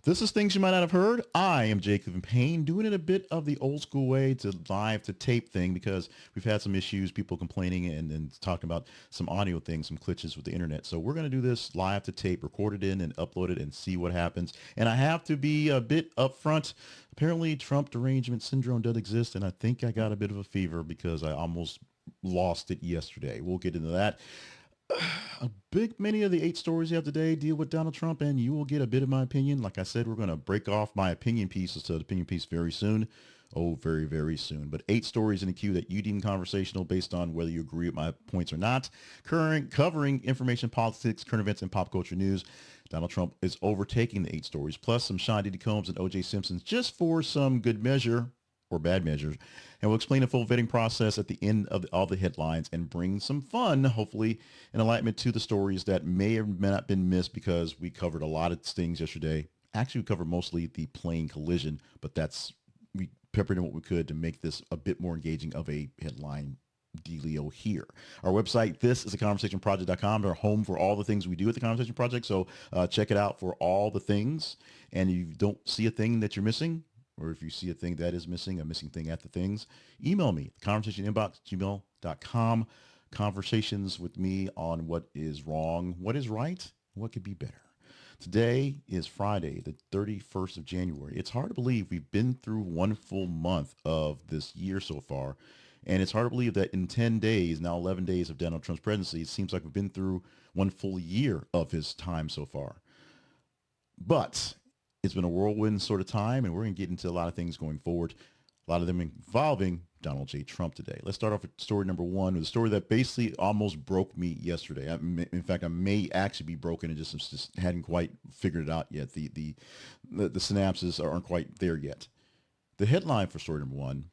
This is Things You Might Not Have Heard. I am Jacob Payne, doing it a bit of the old school way to live to tape thing because we've had some issues, people complaining and talking about some audio things, some glitches with the internet. So we're going to do this live to tape, record it in and upload it and see what happens. And I have to be a bit upfront. Apparently Trump derangement syndrome does exist, and I think I got a bit of a fever because I almost lost it yesterday. We'll get into that. Many of the 8 stories you have today deal with Donald Trump, and you will get a bit of my opinion. Like I said, we're going to break off my opinion pieces to the opinion piece very soon. Oh, very, very soon. But 8 stories in the queue that you deem conversational based on whether you agree with my points or not. Covering information, politics, current events, and pop culture news. Donald Trump is overtaking the 8 stories, plus some Sean Diddy Combs and O.J. Simpsons just for some good measure or bad measures. And we'll explain the full vetting process at the end of all the headlines and bring some fun, hopefully, and enlightenment to the stories that may or may not been missed because we covered a lot of things yesterday. Actually, we covered mostly the plane collision, but we peppered in what we could to make this a bit more engaging of a headline dealio here. Our website, this is theconversationproject.com, our home for all the things we do at the Conversation Project. So check it out for all the things. And if you don't see a thing that you're missing, or if you see a thing that is missing, a missing thing at the things, email me, conversationinbox@gmail.com. Conversations with me on what is wrong, what is right, what could be better. Today is Friday, the 31st of January. It's hard to believe we've been through one full month of this year so far. And it's hard to believe that in 10 days, now 11 days of Donald Trump's presidency, it seems like we've been through one full year of his time so far. But it's been a whirlwind sort of time, and we're going to get into a lot of things going forward, a lot of them involving Donald J. Trump today. Let's start off with story number 1, a story that basically almost broke me yesterday. In fact, I may actually be broken and just hadn't quite figured it out yet. The synapses aren't quite there yet. The headline for story number 1,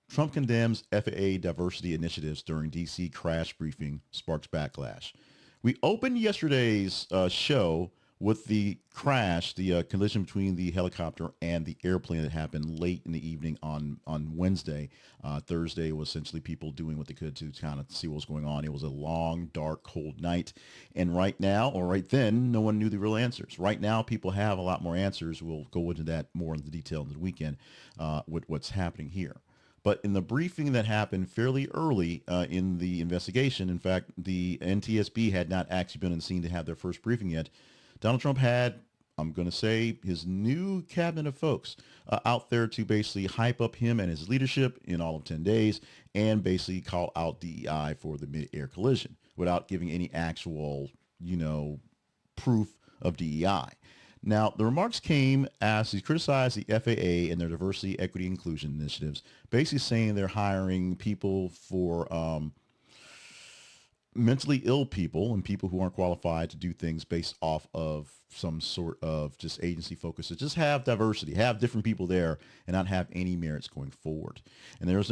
Trump condemns FAA diversity initiatives during D.C. crash briefing, sparks backlash. We opened yesterday's show with the crash, the collision between the helicopter and the airplane that happened late in the evening on Wednesday. Thursday was essentially people doing what they could to kind of see what was going on. It was a long, dark, cold night. And right now, or right then, no one knew the real answers. Right now, people have a lot more answers. We'll go into that more in the detail in the weekend with what's happening here. But in the briefing that happened fairly early in the investigation, in fact, the NTSB had not actually been on the scene to have their first briefing yet. Donald Trump had, I'm going to say, his new cabinet of folks out there to basically hype up him and his leadership in all of 10 days and basically call out DEI for the mid-air collision without giving any actual, proof of DEI. Now, the remarks came as he criticized the FAA and their diversity, equity, inclusion initiatives, basically saying they're hiring people for mentally ill people and people who aren't qualified to do things based off of some sort of just agency focus. To just have diversity, have different people there and not have any merits going forward. And there was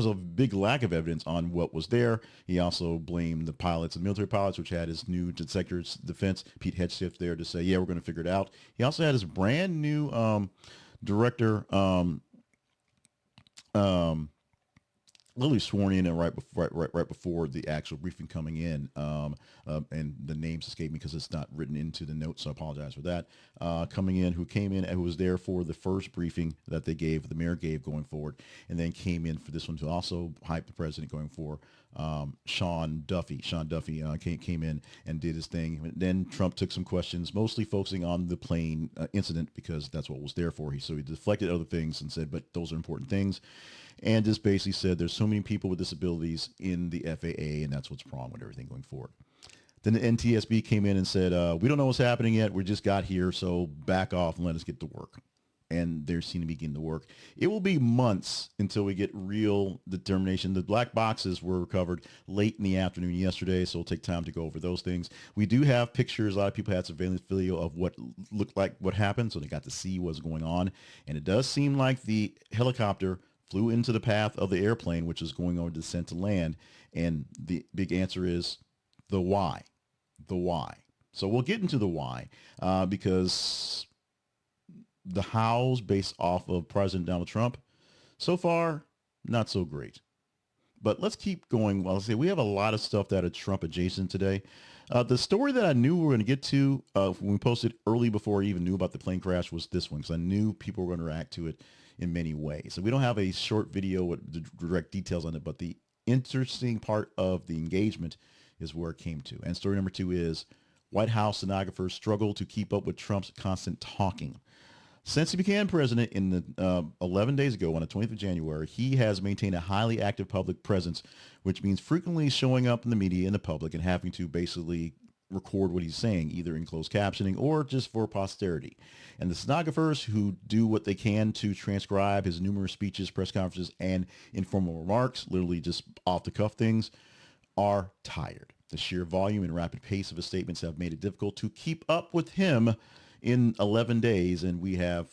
a big lack of evidence on what was there. He also blamed the pilots, the military pilots, which had his new Secretary's Defense, Pete Hegseth, there to say, yeah, we're going to figure it out. He also had his brand new director, literally sworn in and right before the actual briefing coming in, and the names escape me because it's not written into the notes, so I apologize for that. Who came in and who was there for the first briefing that they gave, the mayor gave going forward, and then came in for this one to also hype the president going forward. Sean Duffy came in and did his thing. And then Trump took some questions, mostly focusing on the plane incident because that's what was there for. So he deflected other things and said, but those are important things. And just basically said there's so many people with disabilities in the FAA, and that's what's wrong with everything going forward. Then the NTSB came in and said, we don't know what's happening yet. We just got here, so back off and let us get to work. And they seem to be getting to work. It will be months until we get real determination. The black boxes were recovered late in the afternoon yesterday, so it'll take time to go over those things. We do have pictures. A lot of people had surveillance video of what looked like what happened, so they got to see what's going on. And it does seem like the helicopter flew into the path of the airplane, which is going over descent to land. And the big answer is the why. The why. So we'll get into the why because the hows based off of President Donald Trump, so far, not so great. But let's keep going. Well, I'll say we have a lot of stuff that are Trump adjacent today. The story that I knew we were going to get to when we posted early before I even knew about the plane crash was this one because I knew people were going to react to it in many ways. So we don't have a short video with the direct details on it, but the interesting part of the engagement is where it came to. And story number 2 is White House stenographers struggle to keep up with Trump's constant talking. Since he became president in the 11 days ago on the 20th of January, he has maintained a highly active public presence, which means frequently showing up in the media and the public and having to basically record what he's saying, either in closed captioning or just for posterity. And the stenographers who do what they can to transcribe his numerous speeches, press conferences, and informal remarks, literally just off the cuff things, are tired. The sheer volume and rapid pace of his statements have made it difficult to keep up with him in 11 days, and we have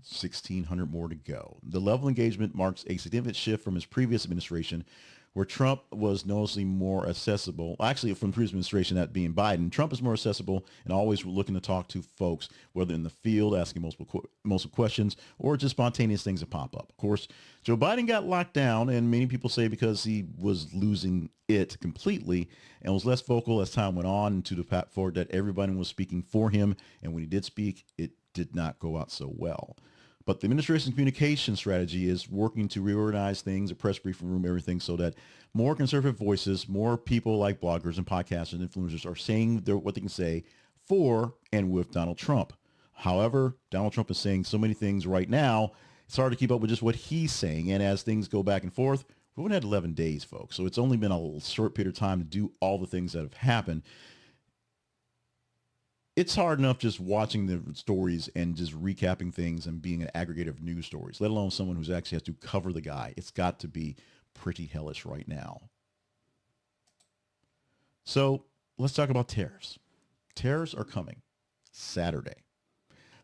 1,600 more to go. The level of engagement marks a significant shift from his previous administration, where Trump was noticeably more accessible. Actually, from the previous administration, that being Biden, Trump is more accessible and always looking to talk to folks, whether in the field, asking multiple questions, or just spontaneous things that pop up. Of course, Joe Biden got locked down, and many people say because he was losing it completely and was less vocal as time went on, to the fact forward that everybody was speaking for him, and when he did speak, it did not go out so well. But the administration's communication strategy is working to reorganize things, a press briefing room, everything, so that more conservative voices, more people like bloggers and podcasters and influencers are saying what they can say for and with Donald Trump. However, Donald Trump is saying so many things right now, it's hard to keep up with just what he's saying. And as things go back and forth, we've only had 11 days, folks. So it's only been a short period of time to do all the things that have happened. It's hard enough just watching the stories and just recapping things and being an aggregator of news stories, let alone someone who's actually has to cover the guy. It's got to be pretty hellish right now. So let's talk about tariffs. Tariffs are coming Saturday.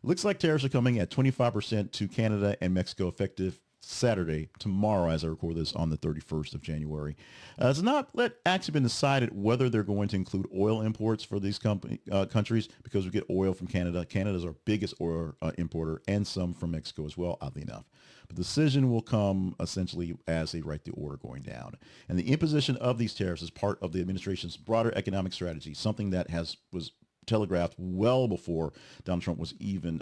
Looks like tariffs are coming at 25% to Canada and Mexico effective Saturday, tomorrow, as I record this on the 31st of January. It's not actually been decided whether they're going to include oil imports for these countries, because we get oil from Canada. Canada is our biggest oil importer, and some from Mexico as well, oddly enough. But the decision will come essentially as they write the order going down. And the imposition of these tariffs is part of the administration's broader economic strategy, something that was telegraphed well before Donald Trump was even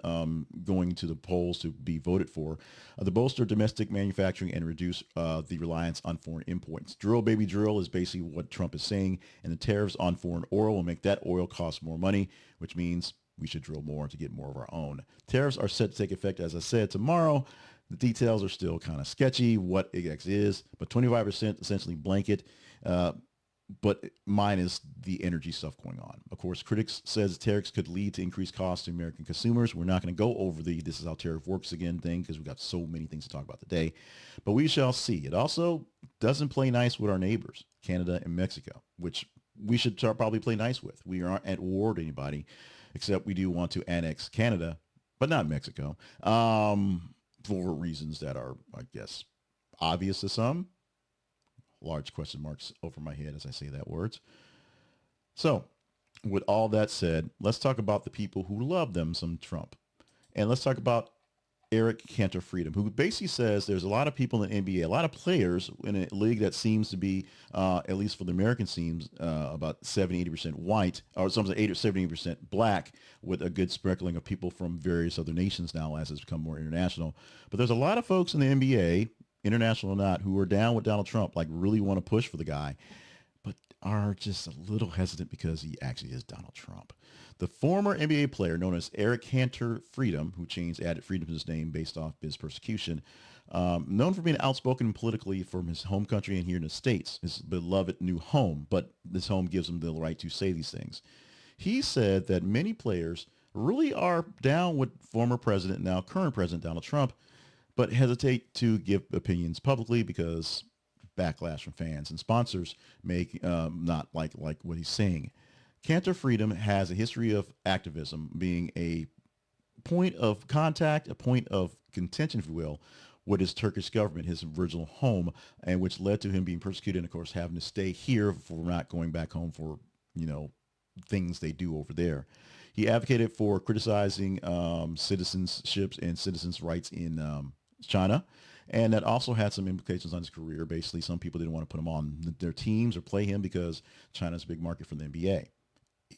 going to the polls to be voted for, to bolster domestic manufacturing and reduce the reliance on foreign imports. Drill, baby, drill is basically what Trump is saying, and the tariffs on foreign oil will make that oil cost more money, which means we should drill more to get more of our own. Tariffs are set to take effect, as I said, tomorrow. The details are still kind of sketchy, what it is, but 25% essentially blanket. But minus the energy stuff going on. Of course, critics says tariffs could lead to increased costs to American consumers. We're not going to go over the this is how tariff works again thing, because we've got so many things to talk about today. But we shall see. It also doesn't play nice with our neighbors, Canada and Mexico, which we should probably play nice with. We aren't at war with anybody, except we do want to annex Canada, but not Mexico, for reasons that are, I guess, obvious to some. Large question marks over my head as I say that words. So with all that said, let's talk about the people who love them some Trump. And let's talk about Eric Kanter Freedom, who basically says there's a lot of people in the NBA, a lot of players in a league that seems to be, at least for the American teams, about 70-80% white, or sometimes 80 or 70% black, with a good sprinkling of people from various other nations now as it's become more international. But there's a lot of folks in the NBA, international or not, who are down with Donald Trump, like really want to push for the guy, but are just a little hesitant because he actually is Donald Trump. The former NBA player known as Eric Kanter Freedom, who added freedom to his name based off his persecution, known for being outspoken politically from his home country and here in the States, his beloved new home, but this home gives him the right to say these things. He said that many players really are down with former president, now current president Donald Trump, but hesitate to give opinions publicly because backlash from fans and sponsors make not like what he's saying. Kanter Freedom has a history of activism being a point of contact, a point of contention, if you will, with his Turkish government, his original home, and which led to him being persecuted and, of course, having to stay here for not going back home for, things they do over there. He advocated for criticizing citizenships and citizens' rights in China, and that also had some implications on his career. Basically, some people didn't want to put him on their teams or play him because China's a big market for the NBA.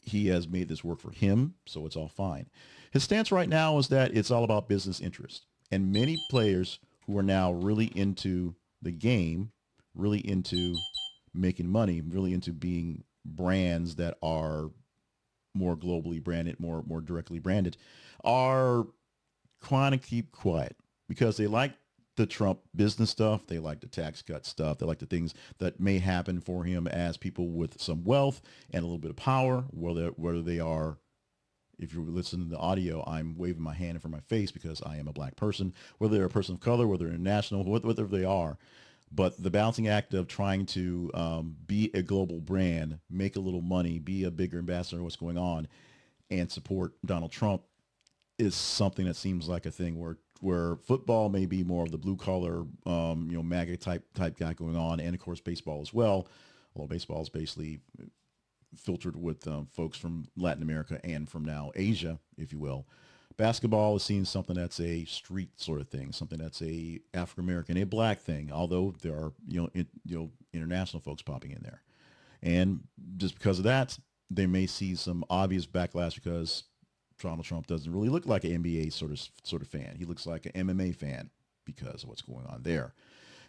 he has made this work for him, so it's all fine. His stance right now is that it's all about business interest. And many players who are now really into the game, really into making money, really into being brands that are more globally branded, more directly branded, are trying to keep quiet because they like the Trump business stuff. They like the tax cut stuff. They like the things that may happen for him as people with some wealth and a little bit of power, whether they are, if you're listening to the audio, I'm waving my hand in front of my face because I am a black person, whether they're a person of color, whether they're international, whatever they are. But the balancing act of trying to be a global brand, make a little money, be a bigger ambassador of what's going on, and support Donald Trump is something that seems like a thing where football may be more of the blue collar, MAGA type guy going on, and of course baseball as well. Although baseball is basically filtered with folks from Latin America and from now Asia, if you will. Basketball is seen something that's a street sort of thing, something that's a African American, a black thing. Although there are international folks popping in there, and just because of that, they may see some obvious backlash because Donald Trump doesn't really look like an NBA sort of fan. He looks like an MMA fan because of what's going on there.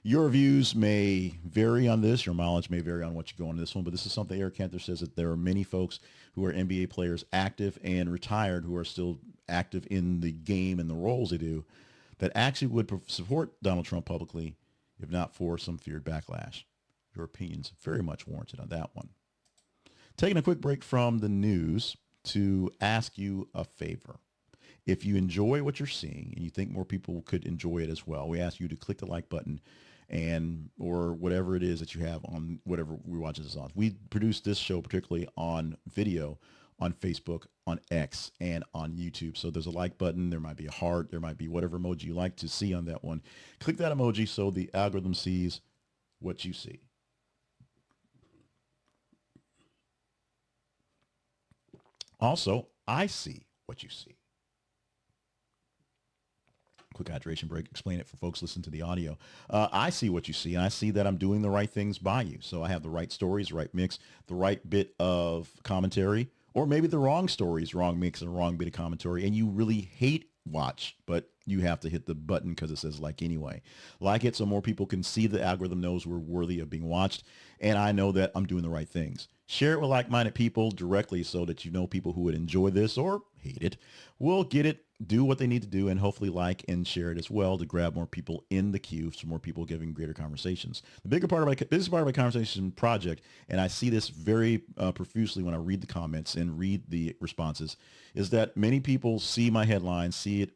Your views may vary on this. Your mileage may vary on what you go on this one. But this is something Eric Kanter says, that there are many folks who are NBA players, active and retired, who are still active in the game and the roles they do, that actually would support Donald Trump publicly if not for some feared backlash. Your opinion's very much warranted on that one. Taking a quick break from the news to ask you a favor. If you enjoy what you're seeing and you think more people could enjoy it as well, we ask you to click the like button or whatever it is that you have on whatever we're watching this on. We produce this show particularly on video, on Facebook, on X, and on YouTube. So there's a like button. There might be a heart. There might be whatever emoji you like to see on that one. Click that emoji so the algorithm sees what you see. Also, I see what you see. Quick hydration break, explain it for folks listening to the audio. I see what you see, and I see that I'm doing the right things by you. So I have the right stories, the right mix, the right bit of commentary, or maybe the wrong stories, wrong mix, and wrong bit of commentary, and you really hate watch, but you have to hit the button because it says like anyway. Like it so more people can see the algorithm knows we're worthy of being watched, and I know that I'm doing the right things. Share it with like-minded people directly so that you know people who would enjoy this or hate it will get it, do what they need to do, and hopefully like and share it as well to grab more people in the queue, so more people giving greater conversations. The bigger part of this is part of my conversation project, and I see this very profusely when I read the comments and read the responses, is that many people see my headlines, see it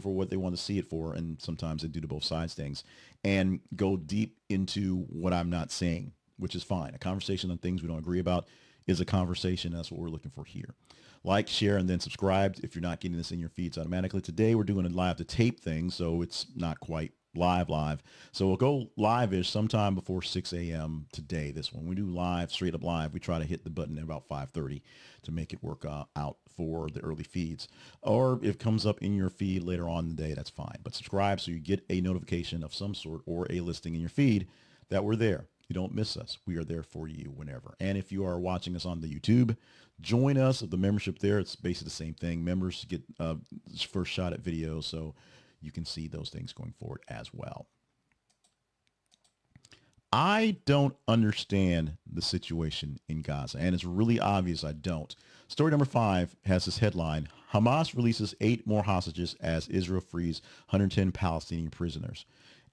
for what they want to see it for, and sometimes they do to both sides things, and go deep into what I'm not saying, which is fine. A conversation on things we don't agree about is a conversation. That's what we're looking for here. Like, share, and then subscribe if you're not getting this in your feeds automatically. Today, we're doing a live to tape thing, so it's not quite live. So we'll go live-ish sometime before 6 a.m. today, this one. We do live, straight up live. We try to hit the button at about 5:30 to make it work out for the early feeds. Or if it comes up in your feed later on in the day, that's fine. But subscribe so you get a notification of some sort or a listing in your feed that we're there. You don't miss us. We are there for you whenever. And if you are watching us on the YouTube, join us with the membership there. It's basically the same thing. Members get first shot at videos, so you can see those things going forward as well. I don't understand the situation in Gaza, and it's really obvious I don't. Story number 5 has this headline: Hamas releases 8 more hostages as Israel frees 110 Palestinian prisoners.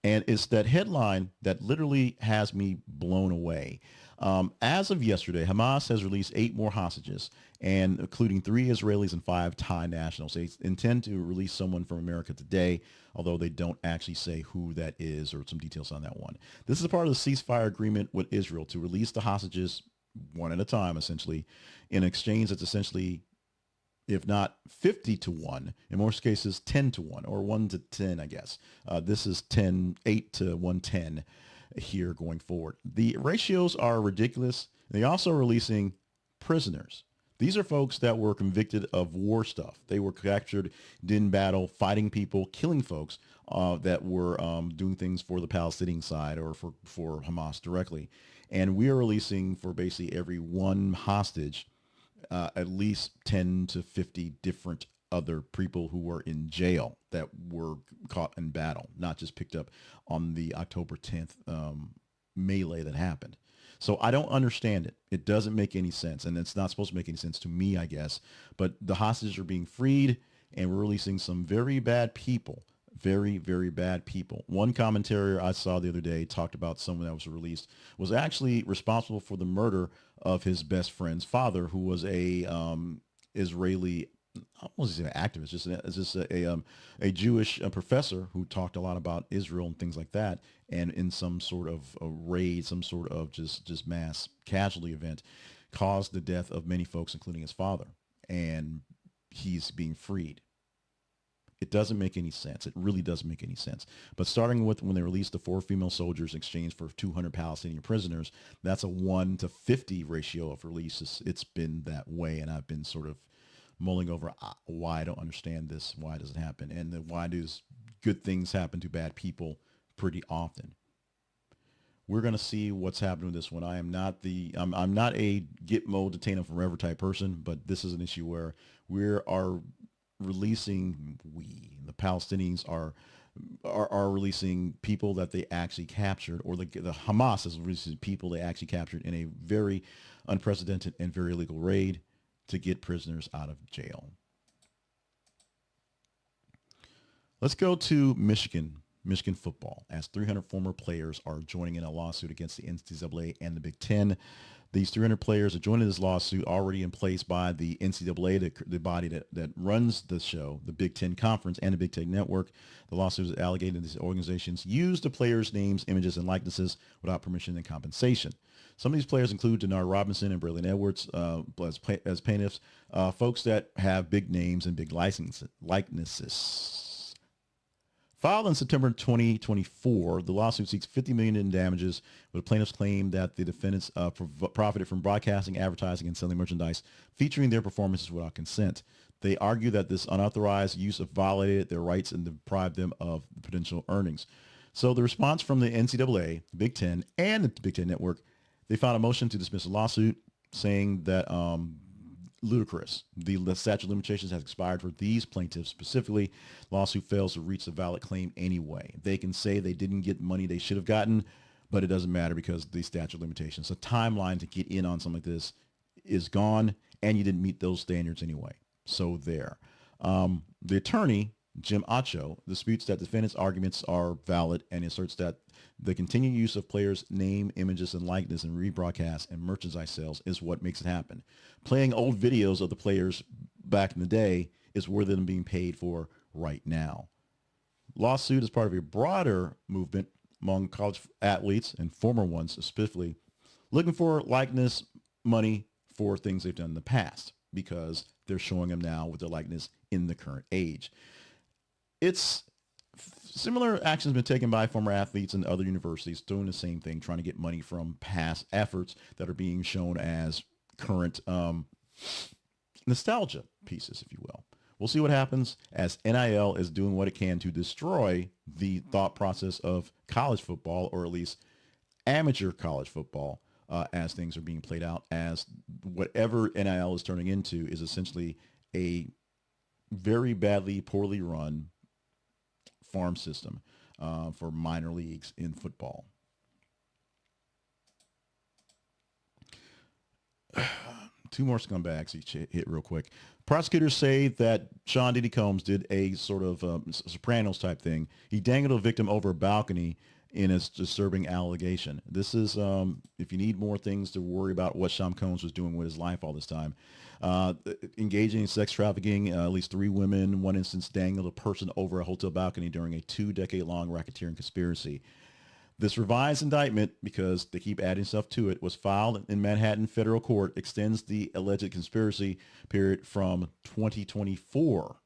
And it's that headline that literally has me blown away. As of yesterday, Hamas has released 8 more hostages, and including 3 Israelis and 5 Thai nationals. They intend to release someone from America today, although they don't actually say who that is or some details on that one. This is a part of the ceasefire agreement with Israel to release the hostages one at a time, essentially, in exchange that's essentially, if not 50-1, in most cases 10-1 or 1-10, I guess. This is 8 to 110 here going forward. The ratios are ridiculous. They're also releasing prisoners. These are folks that were convicted of war stuff. They were captured in battle, fighting people, killing folks that were doing things for the Palestinian side or for Hamas directly. And we are releasing for basically every one hostage at least 10 to 50 different other people who were in jail that were caught in battle, not just picked up on the October 10th melee that happened. So I don't understand it. It doesn't make any sense. And it's not supposed to make any sense to me, I guess. But the hostages are being freed, and we're releasing some very bad people. Very, very bad people. One commentator I saw the other day talked about someone that was released was actually responsible for the murder of his best friend's father, who was a Israeli, I don't want to say an activist, just a Jewish professor who talked a lot about Israel and things like that. And in some sort of a raid, some sort of just mass casualty event, caused the death of many folks, including his father. And he's being freed. It doesn't make any sense. It really doesn't make any sense. But starting with when they released the 4 female soldiers in exchange for 200 Palestinian prisoners, that's a 1 to 50 ratio of releases. It's been that way, and I've been sort of mulling over why I don't understand this. Why does it happen? And then why do good things happen to bad people pretty often? We're going to see what's happening with this one. I'm not a Gitmo detain them forever type person, but this is an issue where we are releasing, the Palestinians are releasing people that they actually captured, or the Hamas is releasing people they actually captured in a very unprecedented and very illegal raid to get prisoners out of jail. Let's go to Michigan football, as 300 former players are joining in a lawsuit against the NCAA and the Big Ten. These 300 players are joining this lawsuit already in place by the NCAA, the body that runs the show, the Big Ten Conference, and the Big Ten Network. The lawsuit is alleging that these organizations used the players' names, images, and likenesses without permission and compensation. Some of these players include Denard Robinson and Braylon Edwards as plaintiffs, folks that have big names and big likenesses. Filed in September 2024, the lawsuit seeks $50 million in damages, but the plaintiffs claim that the defendants profited from broadcasting, advertising, and selling merchandise featuring their performances without consent. They argue that this unauthorized use violated their rights and deprived them of potential earnings. So the response from the NCAA, the Big Ten, and the Big Ten Network, they filed a motion to dismiss the lawsuit, saying that ludicrous. The statute of limitations has expired for these plaintiffs specifically. Lawsuit fails to reach the valid claim anyway. They can say they didn't get money they should have gotten, but it doesn't matter because the statute of limitations, the timeline to get in on something like this is gone, and you didn't meet those standards anyway. So there. The attorney, Jim Acho, disputes that defendants' arguments are valid and asserts that the continued use of players' name, images, and likeness in rebroadcast and merchandise sales is what makes it happen. Playing old videos of the players back in the day is worth them being paid for right now. Lawsuit is part of a broader movement among college athletes and former ones specifically, looking for likeness money for things they've done in the past because they're showing them now with their likeness in the current age. It's similar actions have been taken by former athletes and other universities doing the same thing, trying to get money from past efforts that are being shown as current nostalgia pieces, if you will. We'll see what happens as NIL is doing what it can to destroy the thought process of college football, or at least amateur college football, as things are being played out, as whatever NIL is turning into is essentially a very badly, poorly run farm system for minor leagues in football. Two more scumbags each hit real quick. Prosecutors say that Sean Diddy Combs did a sort of Sopranos type thing. He dangled a victim over a balcony in a disturbing allegation. This is, if you need more things to worry about what Sean Combs was doing with his life all this time, engaging in sex trafficking, at least 3 women, one instance dangled a person over a hotel balcony during a 2-decade-long racketeering conspiracy. This revised indictment, because they keep adding stuff to it, was filed in Manhattan federal court, extends the alleged conspiracy period from 2024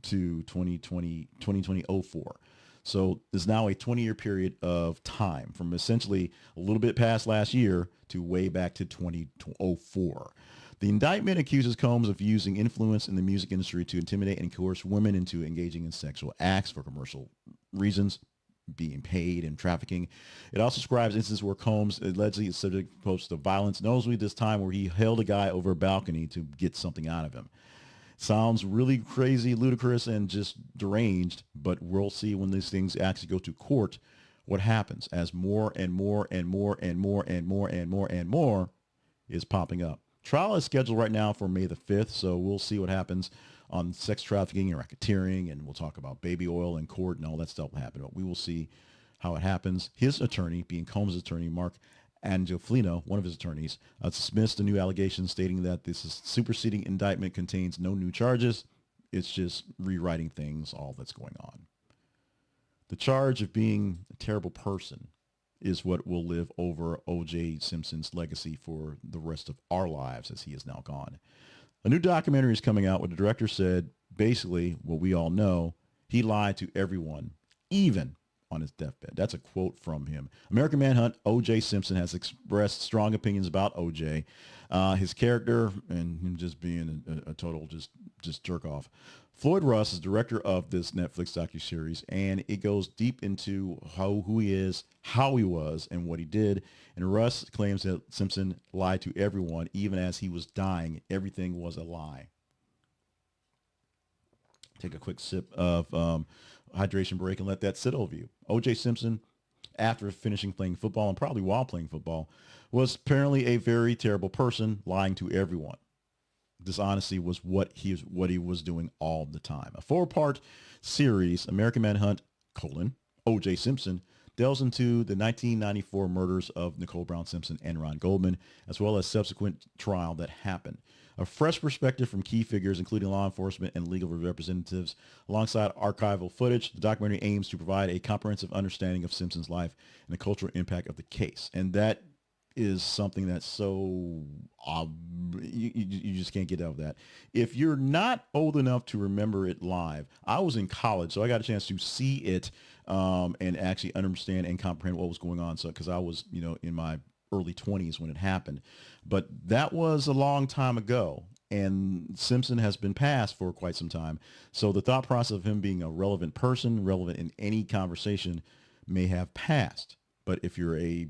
to 2004. So there's now a 20-year period of time from essentially a little bit past last year to way back to 2004. The indictment accuses Combs of using influence in the music industry to intimidate and coerce women into engaging in sexual acts for commercial reasons. being paid and trafficking. It also describes instances where Combs allegedly is subject to violence, notably this time where he held a guy over a balcony to get something out of him. Sounds really crazy, ludicrous, and just deranged, but we'll see when these things actually go to court what happens as more and more and more and more and more and more and more is popping up. Trial is scheduled right now for May the 5th, so we'll see what happens on sex trafficking and racketeering, and we'll talk about baby oil in court and all that stuff will happen. But we will see how it happens. His attorney, being Combs' attorney, Mark Angelfino, one of his attorneys, dismissed the new allegations, stating that this is superseding indictment contains no new charges. It's just rewriting things, all that's going on. The charge of being a terrible person is what will live over O.J. Simpson's legacy for the rest of our lives as he is now gone. A new documentary is coming out where the director said basically what we all know. He lied to everyone, even on his deathbed. That's a quote from him. American Manhunt, O.J. Simpson has expressed strong opinions about O.J., his character, and him just being a total just jerk off. Floyd Russ is director of this Netflix docuseries, and it goes deep into who he is, how he was, and what he did. And Russ claims that Simpson lied to everyone, even as he was dying. Everything was a lie. Take a quick sip of hydration break and let that sit over you. O.J. Simpson, after finishing playing football, and probably while playing football, was apparently a very terrible person, lying to everyone. Dishonesty was what he was doing all the time. A 4-part series, American Manhunt, O.J. Simpson, delves into the 1994 murders of Nicole Brown Simpson and Ron Goldman, as well as subsequent trial that happened. A fresh perspective from key figures, including law enforcement and legal representatives, alongside archival footage. The documentary aims to provide a comprehensive understanding of Simpson's life and the cultural impact of the case. And that is something that's so you just can't get out of that. If you're not old enough to remember it live, I was in college, so I got a chance to see it and actually understand and comprehend what was going on. So because I was, in my early 20s when it happened, but that was a long time ago, and Simpson has been passed for quite some time. So the thought process of him being a relevant person, relevant in any conversation, may have passed. But if you're a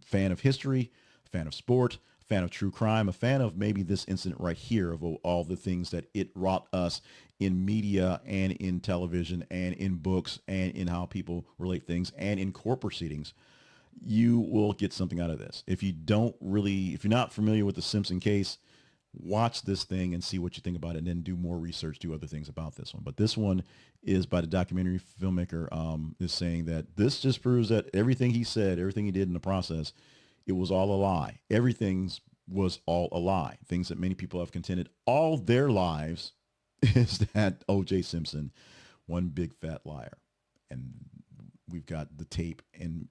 fan of history, a fan of sport, a fan of true crime, a fan of maybe this incident right here, of all the things that it wrought us in media and in television and in books and in how people relate things and in court proceedings, you will get something out of this. If you're not familiar with the Simpson case, watch this thing and see what you think about it, and then do more research, do other things about this one. But this one is by the documentary filmmaker, is saying that this just proves that everything he said, everything he did in the process, it was all a lie. Everything was all a lie. Things that many people have contended all their lives is that O.J. Simpson, one big fat liar. And we've got the tape and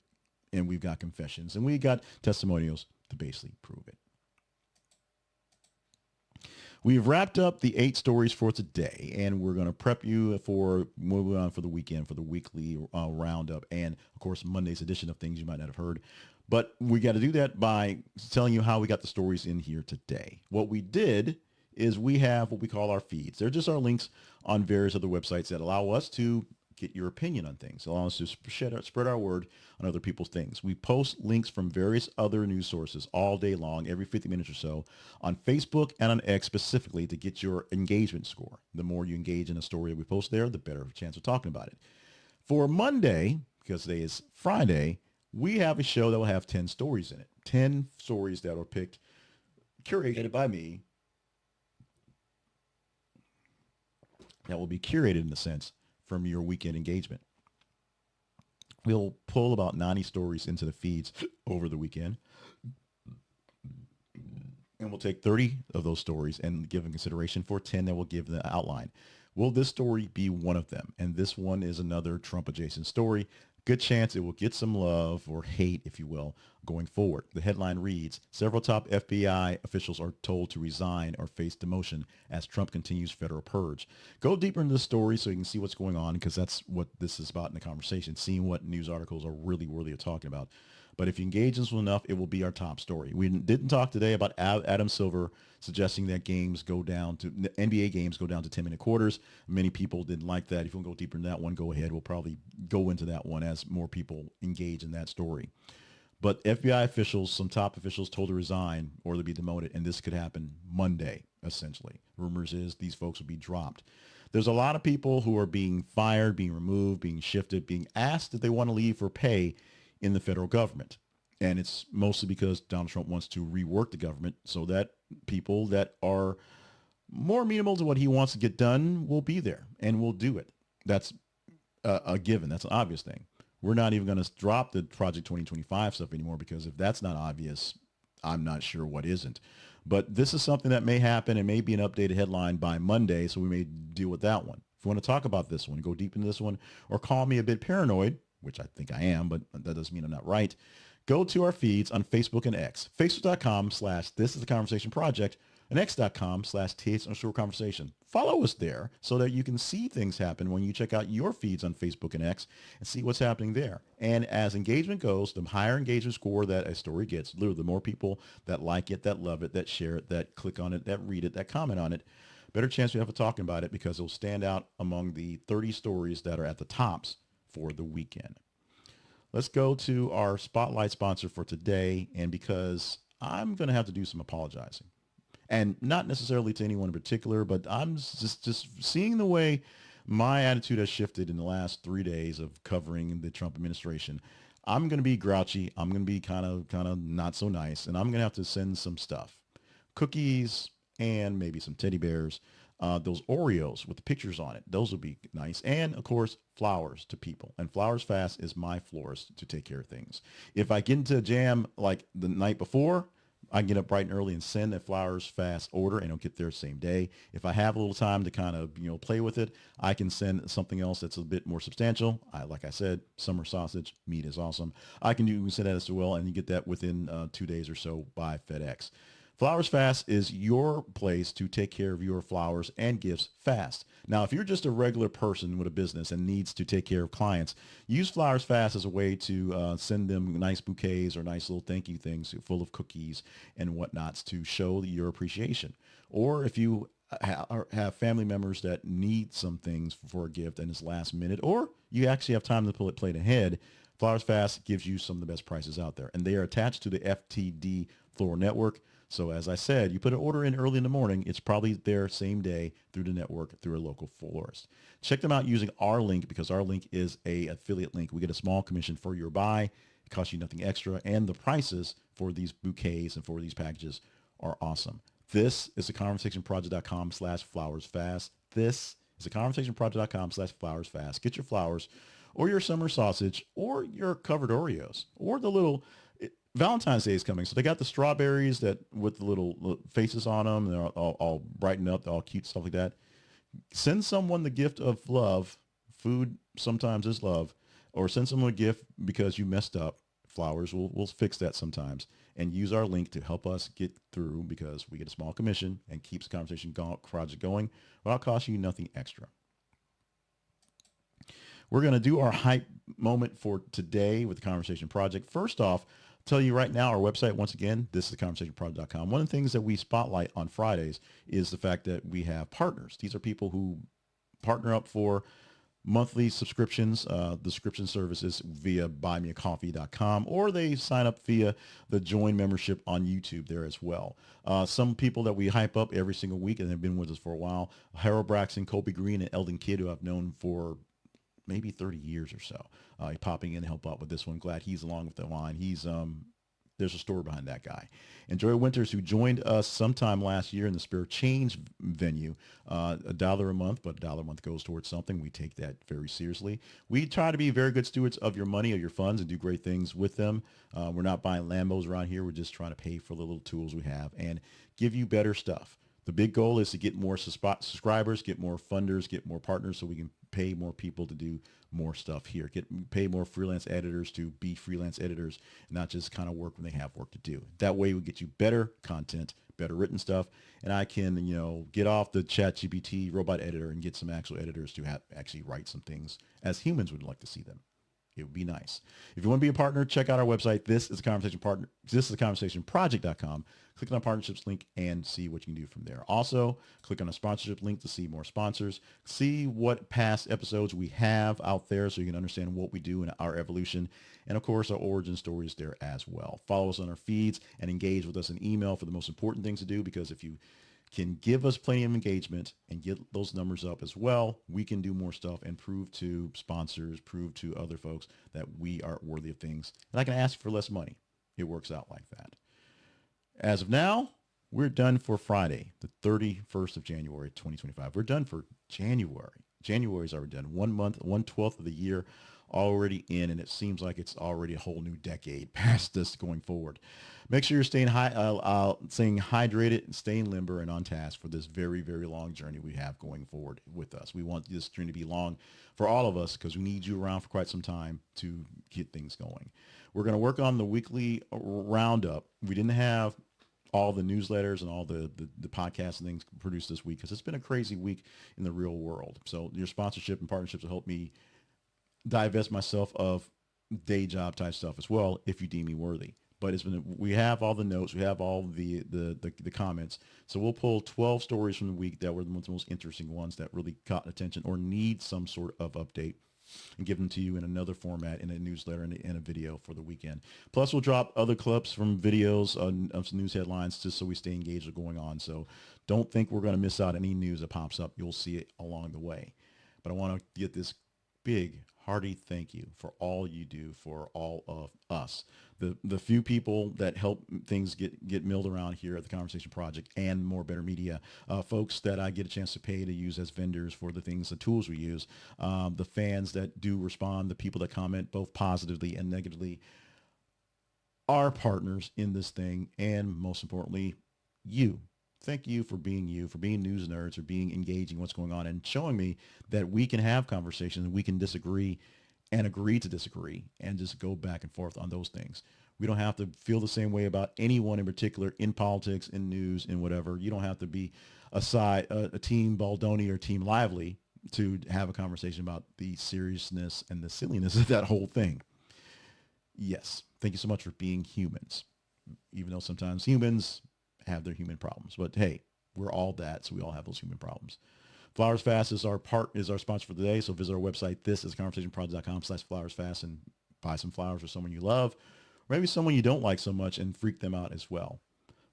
we've got confessions and we got testimonials to basically prove it. We've wrapped up the 8 stories for today, and we're going to prep you for moving on for the weekend, for the weekly roundup, and of course Monday's edition of things you might not have heard. But we got to do that by telling you how we got the stories in here today. What we did is we have what we call our feeds. They're just our links on various other websites that allow us to get your opinion on things, allow us to spread our word on other people's things. We post links from various other news sources all day long, every 50 minutes or so, on Facebook and on X specifically, to get your engagement score. The more you engage in a story that we post there, the better chance of talking about it. For Monday, because today is Friday, we have a show that will have 10 stories in it. 10 stories that are picked, curated by me, that will be curated in a sense from your weekend engagement. We'll pull about 90 stories into the feeds over the weekend, and we'll take 30 of those stories and give them consideration for 10 that will give the outline. Will this story be one of them? And this one is another Trump adjacent story. Good chance it will get some love or hate, if you will, going forward. The headline reads, several top FBI officials are told to resign or face demotion as Trump continues federal purge. Go deeper into the story so you can see what's going on, because that's what this is about in the conversation, seeing what news articles are really worthy of talking about. But if you engage us enough, it will be our top story. We didn't talk today about Adam Silver suggesting that NBA games go down to 10-minute quarters. Many people didn't like that. If you want to go deeper in that one, go ahead. We'll probably go into that one as more people engage in that story. But FBI officials, some top officials, told to resign or to be demoted, and this could happen Monday, essentially. Rumors is these folks will be dropped. There's a lot of people who are being fired, being removed, being shifted, being asked if they want to leave for pay in the federal government. And it's mostly because Donald Trump wants to rework the government so that people that are more amenable to what he wants to get done will be there and will do it. That's a given. That's an obvious thing. We're not even going to drop the Project 2025 stuff anymore, because if that's not obvious, I'm not sure what isn't. But this is something that may happen and may be an updated headline by Monday, so we may deal with that one. If you want to talk about this one, go deep into this one, or call me a bit paranoid, which I think I am, but that doesn't mean I'm not right, go to our feeds on Facebook and X, facebook.com/This Is the Conversation Project, and x.com/th_conversation. Follow us there so that you can see things happen when you check out your feeds on Facebook and X and see what's happening there. And as engagement goes, the higher engagement score that a story gets, literally the more people that like it, that love it, that share it, that click on it, that read it, that comment on it, better chance we have of talking about it, because it'll stand out among the 30 stories that are at the tops for the weekend. Let's go to our spotlight sponsor for today. And because I'm going to have to do some apologizing, and not necessarily to anyone in particular, but I'm just seeing the way my attitude has shifted in the last 3 days of covering the Trump administration. I'm going to be grouchy. I'm going to be kind of not so nice. And I'm going to have to send some stuff, cookies and maybe some teddy bears, those Oreos with the pictures on it. Those would be nice. And of course, flowers to people. And Flowers Fast is my florist to take care of things. If I get into a jam like the night before, I can get up bright and early and send a Flowers Fast order, and it'll get there same day. If I have a little time to kind of, play with it, I can send something else that's a bit more substantial. Like I said, summer sausage, meat is awesome. I can send that as well, and you get that within 2 days or so by FedEx. Flowers Fast is your place to take care of your flowers and gifts fast. Now, if you're just a regular person with a business and needs to take care of clients, use Flowers Fast as a way to send them nice bouquets or nice little thank you things full of cookies and whatnots to show your appreciation. Or if you have family members that need some things for a gift and it's last minute, or you actually have time to play it ahead, Flowers Fast gives you some of the best prices out there. And they are attached to the FTD Floral Network. So as I said, you put an order in early in the morning, it's probably there same day through the network, through a local florist. Check them out using our link, because our link is a affiliate link. We get a small commission for your buy. It costs you nothing extra. And the prices for these bouquets and for these packages are awesome. This is theconversationproject.com/flowersfast. This is theconversationproject.com/flowersfast. Get your flowers or your summer sausage or your covered Oreos or the little... Valentine's Day is coming, so they got the strawberries that with the little faces on them. They're all brightened up, they're all cute, stuff like that. Send someone the gift of love. Food sometimes is love. Or send someone a gift because you messed up. Flowers, we'll fix that sometimes. And use our link to help us get through, because we get a small commission and keeps the conversation project going without costing you nothing extra. We're going to do our hype moment for today with the Conversation Project. First off, tell you right now, our website, once again, this is theconversationproject.com. One of the things that we spotlight on Fridays is the fact that we have partners. These are people who partner up for monthly subscriptions, the subscription services via buymeacoffee.com, or they sign up via the join membership on YouTube there as well. Some people that we hype up every single week and have been with us for a while, Harold Braxton, Kobe Green, and Eldon Kidd, who I've known for maybe 30 years or so. Popping in to help out with this one. Glad he's along with the line. He's there's a story behind that guy. And Joy Winters, who joined us sometime last year in the Spirit Change venue, $1 a month, but $1 a month goes towards something. We take that very seriously. We try to be very good stewards of your money, of your funds, and do great things with them. We're not buying Lambos around here. We're just trying to pay for the little tools we have and give you better stuff. The big goal is to get more subscribers, get more funders, get more partners, so we can pay more people to do more stuff here. Pay more freelance editors to be freelance editors, not just kind of work when they have work to do. That way we get you better content, better written stuff, and I can, get off the ChatGPT robot editor and get some actual editors to actually write some things as humans would like to see them. It would be nice. If you want to be a partner, check out our website. This is a conversation partner. This is a conversationproject.com. Click on the partnerships link and see what you can do from there. Also, click on the sponsorship link to see more sponsors. See what past episodes we have out there so you can understand what we do in our evolution. And of course, our origin story is there as well. Follow us on our feeds and engage with us in email for the most important things to do, because if you can give us plenty of engagement and get those numbers up as well, we can do more stuff and prove to sponsors, prove to other folks that we are worthy of things. And I can ask for less money. It works out like that. As of now, we're done for Friday, the 31st of January, 2025. We're done for January. January's already done. 1 month, 1/12 of the year already in, and it seems like it's already a whole new decade past this going forward. Make sure you're staying hydrated and staying limber and on task for this very, very long journey we have going forward with us. We want this journey to be long for all of us because we need you around for quite some time to get things going. We're going to work on the weekly roundup. We didn't have all the newsletters and all the podcasts and things produced this week because it's been a crazy week in the real world. So your sponsorship and partnerships will help me divest myself of day job type stuff as well if you deem me worthy. But we have all the notes, we have all the comments. So we'll pull 12 stories from the week that were the most interesting ones that really caught attention or need some sort of update, and give them to you in another format, in a newsletter and in a video for the weekend. Plus, we'll drop other clips from videos of some news headlines just so we stay engaged with what's going on. So don't think we're going to miss out any news that pops up. You'll see it along the way. But I want to get this big, hearty thank you for all you do for all of us. The few people that help things get milled around here at the Conversation Project and More Better Media, folks that I get a chance to pay to use as vendors for the things, the tools we use, the fans that do respond, the people that comment both positively and negatively, our partners in this thing, and most importantly, you. Thank you for being news nerds, for being engaging what's going on and showing me that we can have conversations and we can disagree and agree to disagree and just go back and forth on those things. We don't have to feel the same way about anyone in particular in politics, in news, in whatever. You don't have to be a team Baldoni or team Lively to have a conversation about the seriousness and the silliness of that whole thing. Yes. Thank you so much for being humans, even though sometimes humans have their human problems, but hey, we're all that. So we all have those human problems. Flowers Fast is our sponsor for the day. So visit our website. This is conversationproject.com/flowersfast and buy some flowers for someone you love, or maybe someone you don't like so much, and freak them out as well.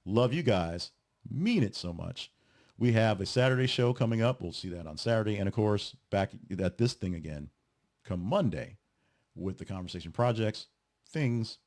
Love you guys. Mean it so much. We have a Saturday show coming up. We'll see that on Saturday. And of course, back at this thing again, come Monday with the Conversation Projects, things